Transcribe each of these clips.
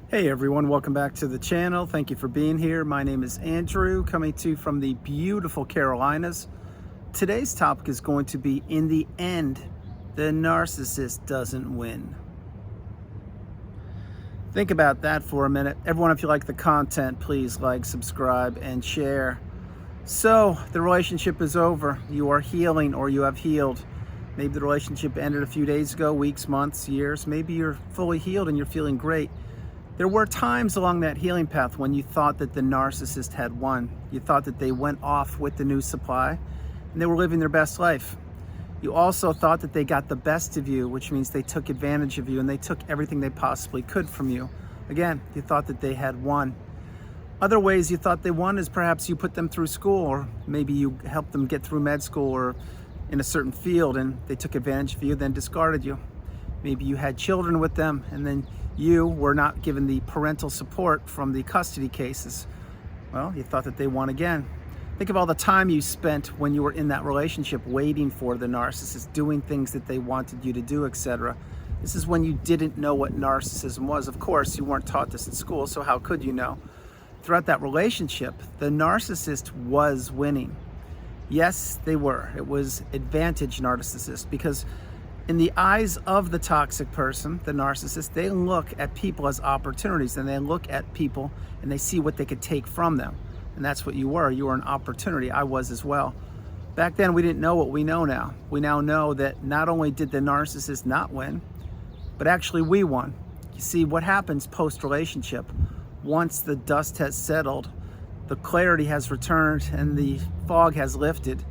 Hey everyone, welcome back to the channel. Thank you for being here. My name is Andrew, coming to you from the beautiful Carolinas. Today's topic is going to be, in the end, the narcissist doesn't win. Think about that for a minute. Everyone, if you like the content, please like, subscribe, and share. So, the relationship is over. You are healing, or you have healed. Maybe the relationship ended a few days ago, weeks, months, years. Maybe you're fully healed and you're feeling great. There were times along that healing path when you thought that the narcissist had won. You thought that they went off with the new supply and they were living their best life. You also thought that they got the best of you, which means they took advantage of you and they took everything they possibly could from you. Again, you thought that they had won. Other ways you thought they won is perhaps you put them through school, or maybe you helped them get through med school or in a certain field and they took advantage of you, then discarded you. Maybe you had children with them and then you were not given the parental support from the custody cases. Well, you thought that they won again. Think of all the time you spent when you were in that relationship waiting for the narcissist, doing things that they wanted you to do, etc. This is when you didn't know what narcissism was. Of course, you weren't taught this in school, so how could you know? Throughout that relationship, the narcissist was winning. Yes, they were. It was advantage narcissist, because in the eyes of the toxic person, the narcissist, they look at people as opportunities, and they look at people and they see what they could take from them. And that's what you were. You were an opportunity. I was as well. Back then, we didn't know what we know now. We now know that not only did the narcissist not win, but actually we won. You see, what happens post-relationship, once the dust has settled, the clarity has returned and the fog has lifted,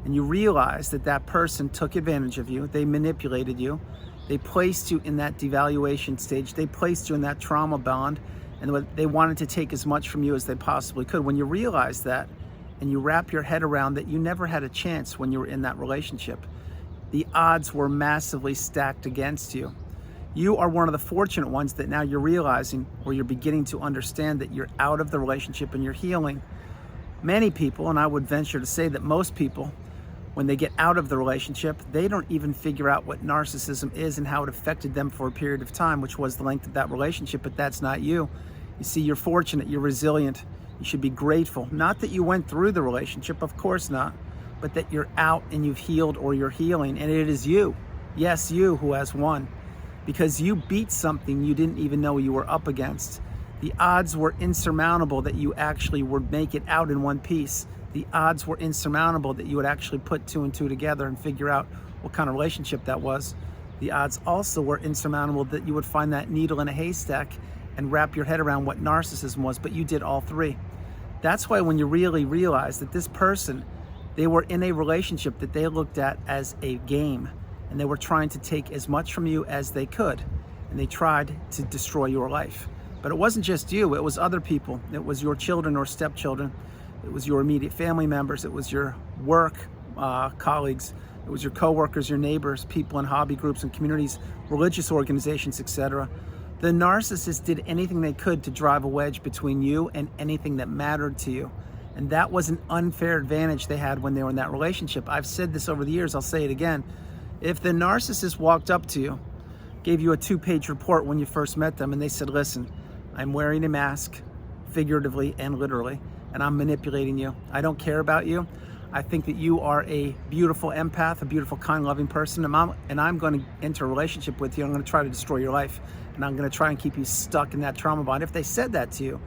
and you realize that that person took advantage of you, they manipulated you, they placed you in that devaluation stage, they placed you in that trauma bond, and they wanted to take as much from you as they possibly could. When you realize that, and you wrap your head around that you never had a chance when you were in that relationship, the odds were massively stacked against you. You are one of the fortunate ones that now you're realizing, or you're beginning to understand, that you're out of the relationship and you're healing. Many people, and I would venture to say that most people, when they get out of the relationship, they don't even figure out what narcissism is and how it affected them for a period of time, which was the length of that relationship. But that's not you. You see, you're fortunate, you're resilient. You should be grateful. Not that you went through the relationship, of course not, but that you're out and you've healed, or you're healing. And it is you, yes, you, who has won, because you beat something you didn't even know you were up against. The odds were insurmountable that you actually would make it out in one piece. The odds were insurmountable that you would actually put two and two together and figure out what kind of relationship that was. The odds also were insurmountable that you would find that needle in a haystack and wrap your head around what narcissism was, but you did all three. That's why when you really realize that this person, they were in a relationship that they looked at as a game, and they were trying to take as much from you as they could, and they tried to destroy your life. But it wasn't just you, it was other people. It was your children or stepchildren. It was your immediate family members. It was your work colleagues. It was your coworkers, your neighbors, people in hobby groups and communities, religious organizations, etc. The narcissist did anything they could to drive a wedge between you and anything that mattered to you. And that was an unfair advantage they had when they were in that relationship. I've said this over the years, I'll say it again. If the narcissist walked up to you, gave you a 2-page report when you first met them, and they said, listen, I'm wearing a mask, figuratively and literally, and I'm manipulating you. I don't care about you. I think that you are a beautiful empath, a beautiful, kind, loving person, and I'm going to enter a relationship with you. I'm going to try to destroy your life, and I'm going to try and keep you stuck in that trauma bond. If they said that to you,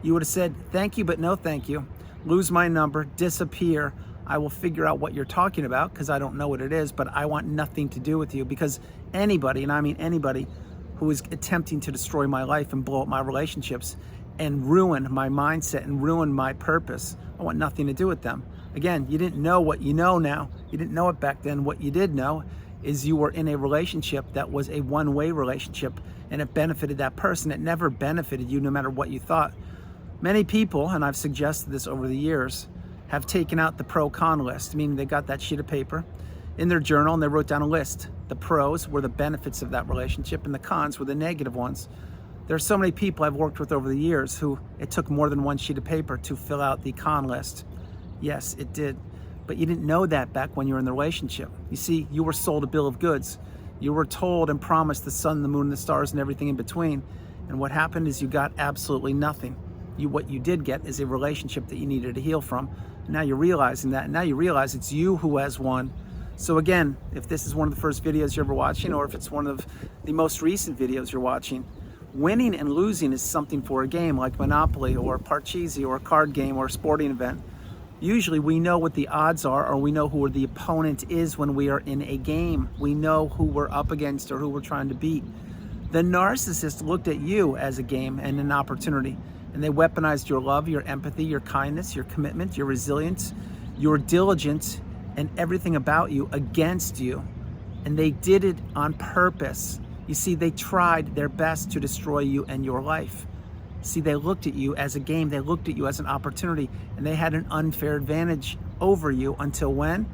you would have said, thank you, but no thank you. Lose my number, disappear. I will figure out what you're talking about, because I don't know what it is, but I want nothing to do with you, because anybody, and I mean anybody, who is attempting to destroy my life and blow up my relationships and ruin my mindset and ruin my purpose, I want nothing to do with them. Again, you didn't know what you know now. You didn't know it back then. What you did know is you were in a relationship that was a one-way relationship, and it benefited that person. It never benefited you, no matter what you thought. Many people, and I've suggested this over the years, have taken out the pro-con list, meaning they got that sheet of paper in their journal and they wrote down a list. The pros were the benefits of that relationship and the cons were the negative ones. There are so many people I've worked with over the years who it took more than one sheet of paper to fill out the con list. Yes, it did. But you didn't know that back when you were in the relationship. You see, you were sold a bill of goods. You were told and promised the sun, the moon, the stars, and everything in between. And what happened is you got absolutely nothing. What you did get is a relationship that you needed to heal from. Now you're realizing that, and now you realize it's you who has won. So again, if this is one of the first videos you're ever watching, or if it's one of the most recent videos you're watching, winning and losing is something for a game like Monopoly or Parcheesi or a card game or a sporting event. Usually we know what the odds are, or we know who the opponent is when we are in a game. We know who we're up against or who we're trying to beat. The narcissist looked at you as a game and an opportunity, and they weaponized your love, your empathy, your kindness, your commitment, your resilience, your diligence, and everything about you against you. And they did it on purpose. You see, they tried their best to destroy you and your life. See, they looked at you as a game. They looked at you as an opportunity, and they had an unfair advantage over you until when?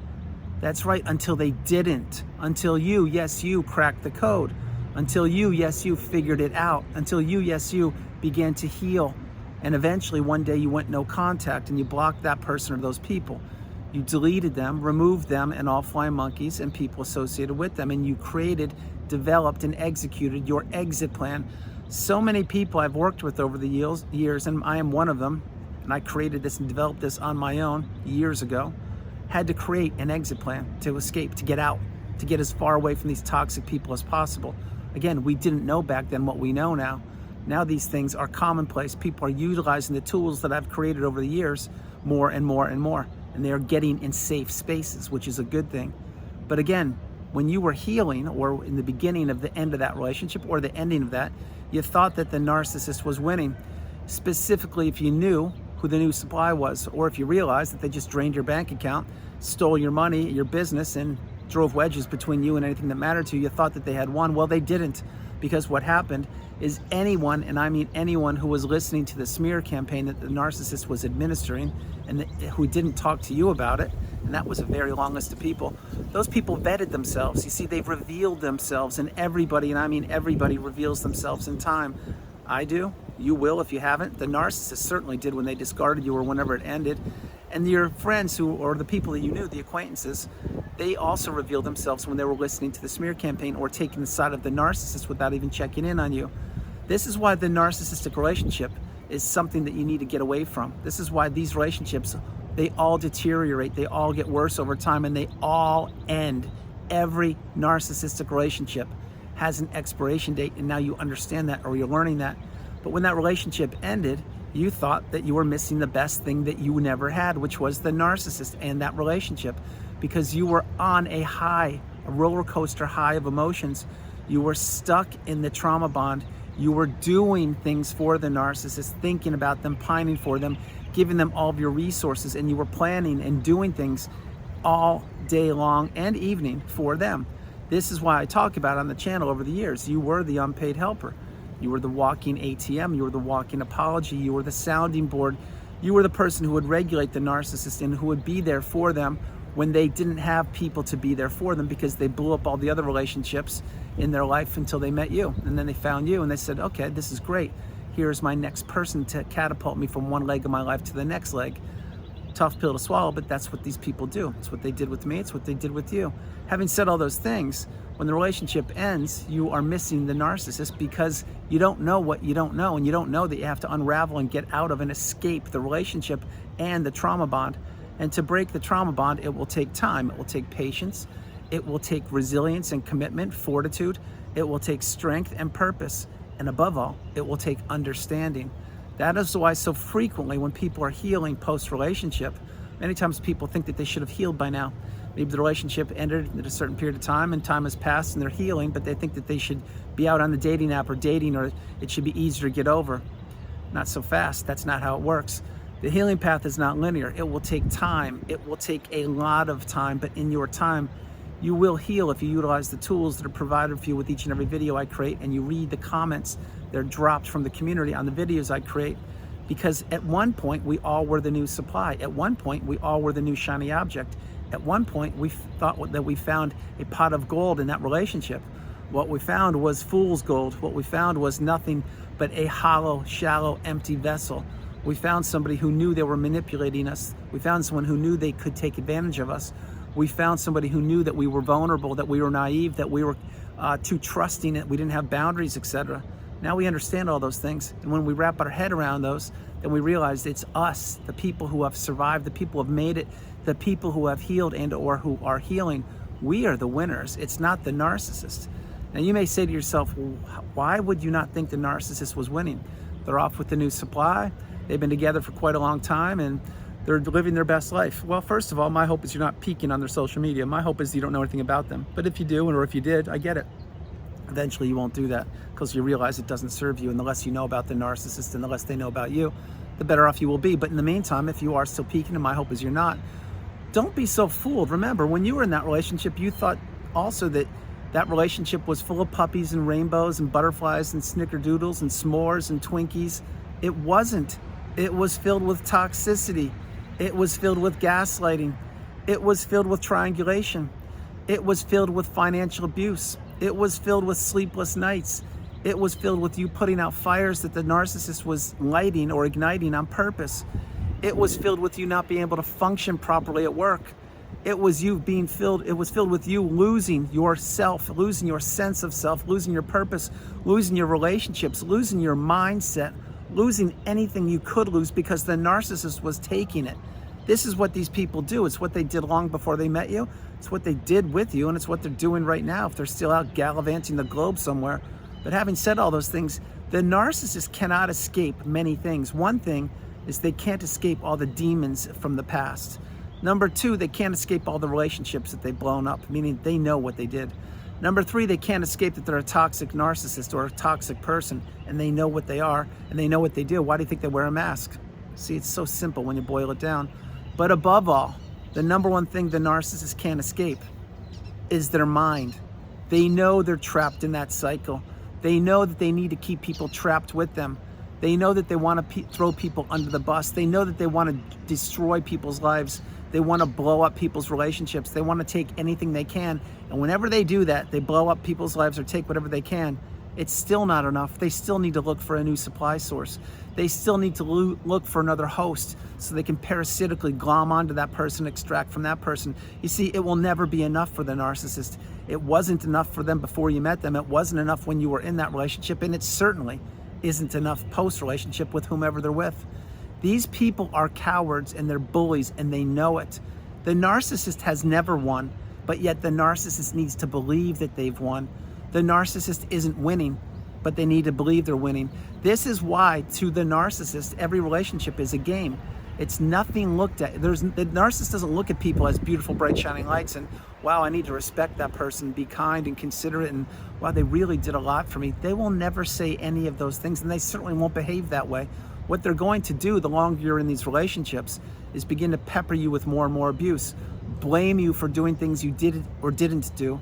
That's right, until they didn't. Until you, yes, you cracked the code. Until you, yes, you figured it out. Until you, yes, you began to heal. And eventually one day you went no contact and you blocked that person or those people. You deleted them, removed them and all flying monkeys and people associated with them, and you created, developed, and executed your exit plan. So many people I've worked with over the years, and I am one of them, and I created this and developed this on my own years ago, had to create an exit plan to escape, to get out, to get as far away from these toxic people as possible. Again, we didn't know back then what we know now. Now these things are commonplace. People are utilizing the tools that I've created over the years more and more and more. And they are getting in safe spaces, which is a good thing. But again, when you were healing, or in the beginning of the end of that relationship or the ending of that, you thought that the narcissist was winning. Specifically, if you knew who the new supply was, or if you realized that they just drained your bank account, stole your money, your business, and drove wedges between you and anything that mattered to you, you thought that they had won. Well, they didn't, because what happened is anyone, and I mean anyone, who was listening to the smear campaign that the narcissist was administering and who didn't talk to you about it, and that was a very long list of people, those people vetted themselves. You see, they've revealed themselves, and everybody, and I mean everybody, reveals themselves in time. I do, you will if you haven't. The narcissist certainly did when they discarded you or whenever it ended. And your friends or the people that you knew, the acquaintances, they also revealed themselves when they were listening to the smear campaign or taking the side of the narcissist without even checking in on you. This is why the narcissistic relationship is something that you need to get away from. This is why these relationships, they all deteriorate, they all get worse over time, and they all end. Every narcissistic relationship has an expiration date, and now you understand that, or you're learning that. But when that relationship ended, you thought that you were missing the best thing that you never had, which was the narcissist and that relationship, because you were on a high, a roller coaster high of emotions. You were stuck in the trauma bond. You were doing things for the narcissist, thinking about them, pining for them, giving them all of your resources, and you were planning and doing things all day long and evening for them. This is why I talk about on the channel over the years. You were the unpaid helper. You were the walking ATM. You were the walking apology. You were the sounding board. You were the person who would regulate the narcissist and who would be there for them when they didn't have people to be there for them, because they blew up all the other relationships in their life until they met you. And then they found you and they said, okay, this is great. Here's my next person to catapult me from one leg of my life to the next leg. Tough pill to swallow, but that's what these people do. It's what they did with me. It's what they did with you. Having said all those things, when the relationship ends, you are missing the narcissist because you don't know what you don't know, and you don't know that you have to unravel and get out of and escape the relationship and the trauma bond. And to break the trauma bond, it will take time. It will take patience. It will take resilience and commitment, fortitude. It will take strength and purpose. And above all, it will take understanding. That is why so frequently when people are healing post-relationship, many times people think that they should have healed by now. Maybe the relationship ended at a certain period of time and time has passed and they're healing, but they think that they should be out on the dating app or dating, or it should be easier to get over. Not so fast. That's not how it works. The healing path is not linear. It will take time. It will take a lot of time, but in your time, you will heal if you utilize the tools that are provided for you with each and every video I create, and you read the comments that are dropped from the community on the videos I create. Because at one point, we all were the new supply. At one point, we all were the new shiny object. At one point, we thought that we found a pot of gold in that relationship. What we found was fool's gold. What we found was nothing but a hollow, shallow, empty vessel. We found somebody who knew they were manipulating us. We found someone who knew they could take advantage of us. We found somebody who knew that we were vulnerable, that we were naive, that we were too trusting, that we didn't have boundaries, etc. Now we understand all those things. And when we wrap our head around those, then we realize it's us, the people who have survived, the people who have made it, the people who have healed and or who are healing. We are the winners. It's not the narcissist. Now you may say to yourself, well, why would you not think the narcissist was winning? They're off with the new supply. They've been together for quite a long time and they're living their best life. Well, first of all, my hope is you're not peeking on their social media. My hope is you don't know anything about them. But if you do, or if you did, I get it. Eventually you won't do that because you realize it doesn't serve you. And the less you know about the narcissist and the less they know about you, the better off you will be. But in the meantime, if you are still peeking, and my hope is you're not, don't be so fooled. Remember, when you were in that relationship, you thought also that that relationship was full of puppies and rainbows and butterflies and snickerdoodles and s'mores and Twinkies. It wasn't. It was filled with toxicity. It was filled with gaslighting. It was filled with triangulation. It was filled with financial abuse. It was filled with sleepless nights. It was filled with you putting out fires that the narcissist was lighting or igniting on purpose. It was filled with you not being able to function properly at work. It was filled with you losing yourself, losing your sense of self, losing your purpose, losing your relationships, losing your mindset, losing anything you could lose because the narcissist was taking it. This is what these people do. It's what they did long before they met you. It's what they did with you, and it's what they're doing right now if they're still out gallivanting the globe somewhere. But having said all those things, the narcissist cannot escape many things. One thing is they can't escape all the demons from the past. Number two, they can't escape all the relationships that they've blown up, meaning they know what they did. Number three, they can't escape that they're a toxic narcissist or a toxic person, and they know what they are, and they know what they do. Why do you think they wear a mask? See, it's so simple when you boil it down. But above all, the number one thing the narcissist can't escape is their mind. They know they're trapped in that cycle. They know that they need to keep people trapped with them. They know that they want to throw people under the bus. They know that they want to destroy people's lives. They want to blow up people's relationships. They want to take anything they can. And whenever they do that, they blow up people's lives or take whatever they can. It's still not enough. They still need to look for a new supply source. They still need to look for another host so they can parasitically glom onto that person, extract from that person. You see, it will never be enough for the narcissist. It wasn't enough for them before you met them. It wasn't enough when you were in that relationship, and it certainly isn't enough post-relationship with whomever they're with. These people are cowards and they're bullies, and they know it. The narcissist has never won, but yet the narcissist needs to believe that they've won. The narcissist isn't winning, but they need to believe they're winning. This is why, to the narcissist, every relationship is a game. It's nothing looked at. The narcissist doesn't look at people as beautiful, bright, shining lights and, wow, I need to respect that person, be kind and considerate, and wow, they really did a lot for me. They will never say any of those things, and they certainly won't behave that way. What they're going to do the longer you're in these relationships is begin to pepper you with more and more abuse, blame you for doing things you did or didn't do,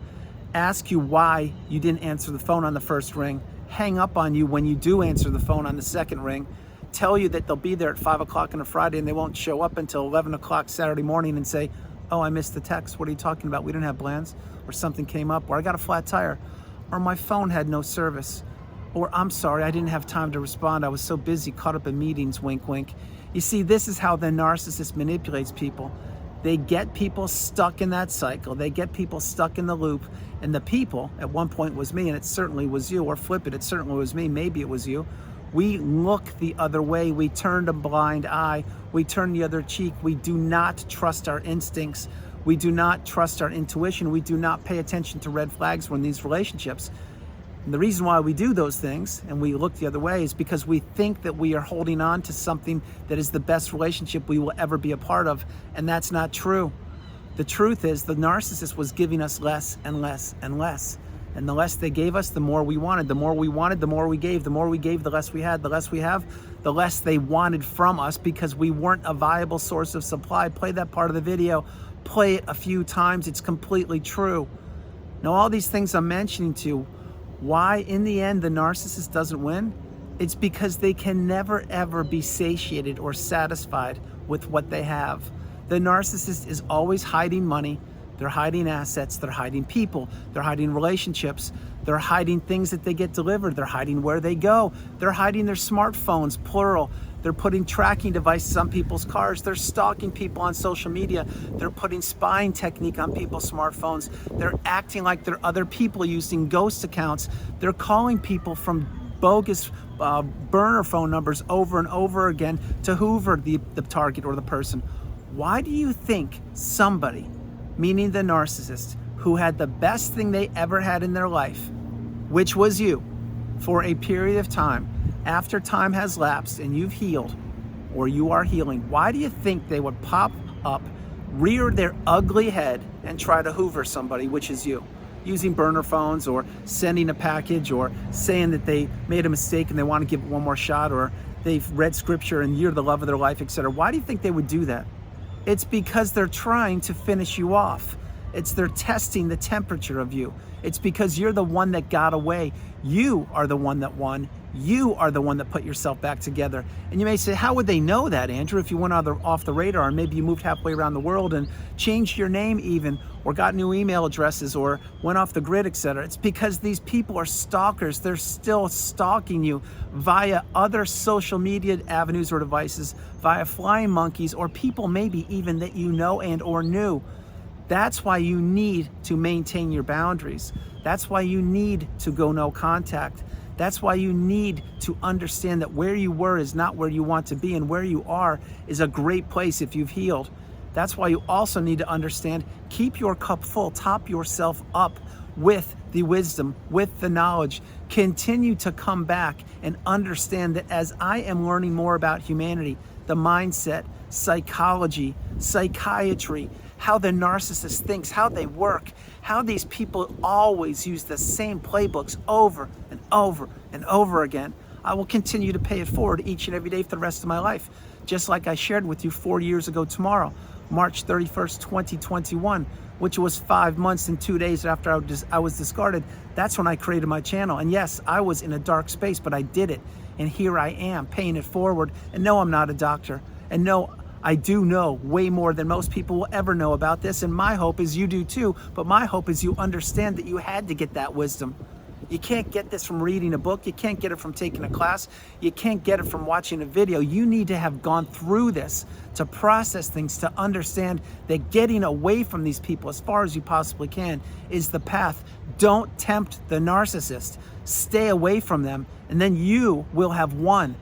ask you why you didn't answer the phone on the first ring, hang up on you when you do answer the phone on the second ring, tell you that they'll be there at 5 o'clock on a Friday and they won't show up until 11 o'clock Saturday morning and say, oh, I missed the text. What are you talking about? We didn't have plans, or something came up, or I got a flat tire, or my phone had no service, or I'm sorry, I didn't have time to respond. I was so busy, caught up in meetings, wink, wink. You see, this is how the narcissist manipulates people. They get people stuck in that cycle. They get people stuck in the loop. And the people, at one point was me, and it certainly was you, or flip it certainly was me, maybe it was you. We look the other way. We turn a blind eye. We turn the other cheek. We do not trust our instincts. We do not trust our intuition. We do not pay attention to red flags when in these relationships. And the reason why we do those things and we look the other way is because we think that we are holding on to something that is the best relationship we will ever be a part of, and that's not true. The truth is the narcissist was giving us less and less and less. And the less they gave us, the more we wanted. The more we wanted, the more we gave. The more we gave, the less we had. The less we have, the less they wanted from us because we weren't a viable source of supply. Play that part of the video. Play it a few times. It's completely true. Now, all these things I'm mentioning to you, why in the end the narcissist doesn't win? It's because they can never ever be satiated or satisfied with what they have. The narcissist is always hiding money. They're hiding assets, they're hiding people, they're hiding relationships, they're hiding things that they get delivered, they're hiding where they go, they're hiding their smartphones, plural. They're putting tracking devices on people's cars, they're stalking people on social media, they're putting spying technique on people's smartphones, they're acting like they're other people using ghost accounts, they're calling people from bogus burner phone numbers over and over again to hoover the target or the person. Why do you think somebody, meaning the narcissist, who had the best thing they ever had in their life, which was you, for a period of time, after time has lapsed and you've healed, or you are healing, why do you think they would pop up, rear their ugly head, and try to hoover somebody, which is you, using burner phones or sending a package or saying that they made a mistake and they want to give it one more shot, or they've read scripture and you're the love of their life, etc.? Why do you think they would do that? It's because they're trying to finish you off. They're testing the temperature of you. It's because you're the one that got away. You are the one that won. You are the one that put yourself back together. And you may say, how would they know that, Andrew, if you went off the radar and maybe you moved halfway around the world and changed your name even, or got new email addresses, or went off the grid, etc.? It's because these people are stalkers. They're still stalking you via other social media avenues or devices, via flying monkeys, or people maybe even that you know and or knew. That's why you need to maintain your boundaries. That's why you need to go no contact. That's why you need to understand that where you were is not where you want to be, and where you are is a great place if you've healed. That's why you also need to understand, keep your cup full, top yourself up with the wisdom, with the knowledge. Continue to come back and understand that as I am learning more about humanity, the mindset, psychology, psychiatry, how the narcissist thinks, how they work, how these people always use the same playbooks over and over and over again, I will continue to pay it forward each and every day for the rest of my life. Just like I shared with you 4 years ago tomorrow, March 31st, 2021, which was 5 months and 2 days after I was discarded. That's when I created my channel. And yes, I was in a dark space, but I did it. And here I am paying it forward. And no, I'm not a doctor. And no, I do know way more than most people will ever know about this, and my hope is you do too, but my hope is you understand that you had to get that wisdom. You can't get this from reading a book, you can't get it from taking a class, you can't get it from watching a video. You need to have gone through this to process things, to understand that getting away from these people as far as you possibly can is the path. Don't tempt the narcissist. Stay away from them, and then you will have won.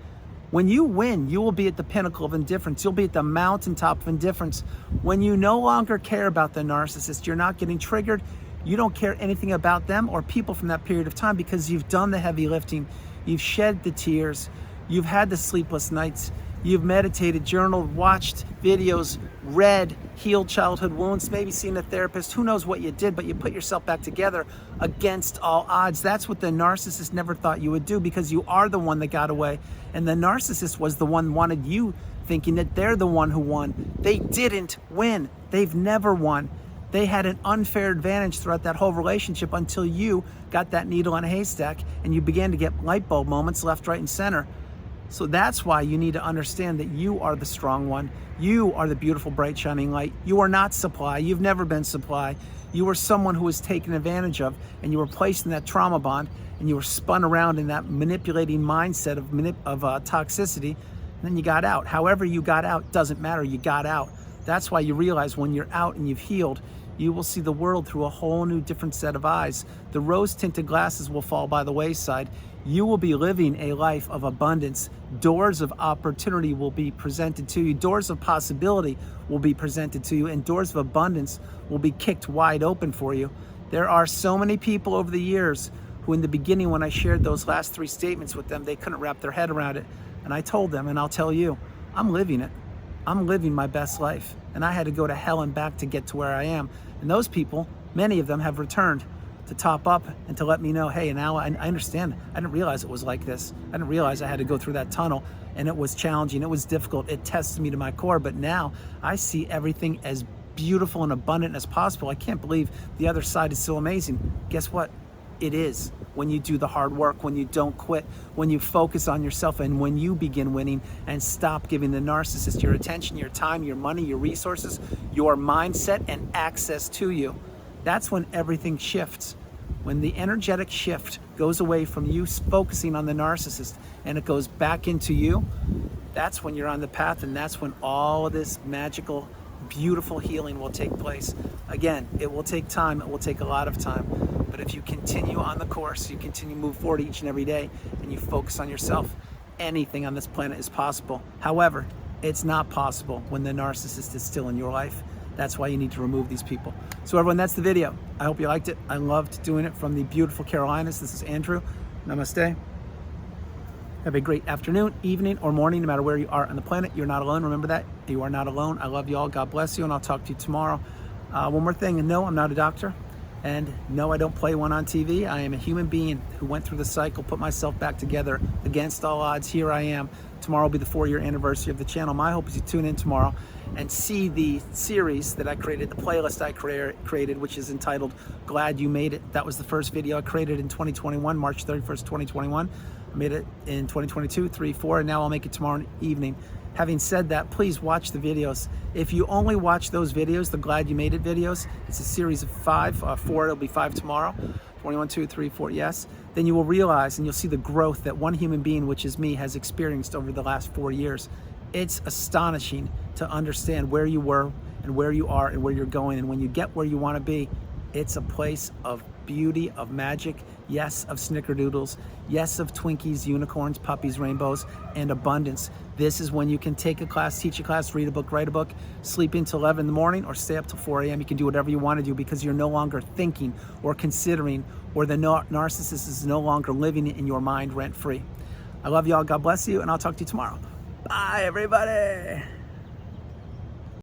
When you win, you will be at the pinnacle of indifference. You'll be at the mountaintop of indifference. When you no longer care about the narcissist, you're not getting triggered, you don't care anything about them or people from that period of time, because you've done the heavy lifting, you've shed the tears, you've had the sleepless nights, you've meditated, journaled, watched videos, read, healed childhood wounds, maybe seen a therapist, who knows what you did, but you put yourself back together against all odds. That's what the narcissist never thought you would do, because you are the one that got away. And the narcissist was the one wanted you thinking that they're the one who won. They didn't win. They've never won. They had an unfair advantage throughout that whole relationship until you got that needle in a haystack and you began to get light bulb moments left, right, and center. So that's why you need to understand that you are the strong one. You are the beautiful, bright, shining light. You are not supply. You've never been supply. You were someone who was taken advantage of, and you were placed in that trauma bond, and you were spun around in that manipulating mindset of toxicity, and then you got out. However you got out doesn't matter. You got out. That's why you realize when you're out and you've healed, you will see the world through a whole new different set of eyes. The rose-tinted glasses will fall by the wayside. You will be living a life of abundance. Doors of opportunity will be presented to you. Doors of possibility will be presented to you, and doors of abundance will be kicked wide open for you. There are so many people over the years who in the beginning, when I shared those last 3 statements with them, they couldn't wrap their head around it. And I told them, and I'll tell you, I'm living it. I'm living my best life. And I had to go to hell and back to get to where I am. And those people, many of them have returned to top up and to let me know, hey, now I understand. I didn't realize it was like this. I didn't realize I had to go through that tunnel, and it was challenging. It was difficult. It tested me to my core. But now I see everything as beautiful and abundant as possible. I can't believe the other side is so amazing. Guess what? It is. When you do the hard work, when you don't quit, when you focus on yourself, and when you begin winning and stop giving the narcissist your attention, your time, your money, your resources, your mindset, and access to you. That's when everything shifts. When the energetic shift goes away from you focusing on the narcissist and it goes back into you, that's when you're on the path, and that's when all of this magical, beautiful healing will take place. Again, it will take time. It will take a lot of time. But if you continue on the course, you continue to move forward each and every day, and you focus on yourself, anything on this planet is possible. However, it's not possible when the narcissist is still in your life. That's why you need to remove these people. So everyone, that's the video. I hope you liked it. I loved doing it from the beautiful Carolinas. This is Andrew. Namaste. Have a great afternoon, evening, or morning, no matter where you are on the planet. You're not alone. Remember that. You are not alone. I love you all. God bless you, and I'll talk to you tomorrow. One more thing, and no, I'm not a doctor. And no, I don't play one on TV. I am a human being who went through the cycle, put myself back together against all odds. Here I am. Tomorrow will be the 4-year anniversary of the channel. My hope is you tune in tomorrow and see the series that I created, the playlist I created, which is entitled Glad You Made It. That was the first video I created in 2021, March 31st, 2021. I made it in 2022, 3, 4, and now I'll make it tomorrow evening. Having said that, please watch the videos. If you only watch those videos, the Glad You Made It videos, it's a series of 5, 4, it'll be 5 tomorrow, 21, 2, 3, 4, yes. Then you will realize and you'll see the growth that one human being, which is me, has experienced over the last 4 years. It's astonishing to understand where you were and where you are and where you're going. And when you get where you want to be, it's a place of beauty, of magic, yes, of snickerdoodles, yes, of Twinkies, unicorns, puppies, rainbows, and abundance. This is when you can take a class, teach a class, read a book, write a book, sleep until 11 in the morning, or stay up till 4 a.m. You can do whatever you want to do because you're no longer thinking or considering, or the narcissist is no longer living in your mind rent-free. I love you all. God bless you, and I'll talk to you tomorrow. Bye, everybody.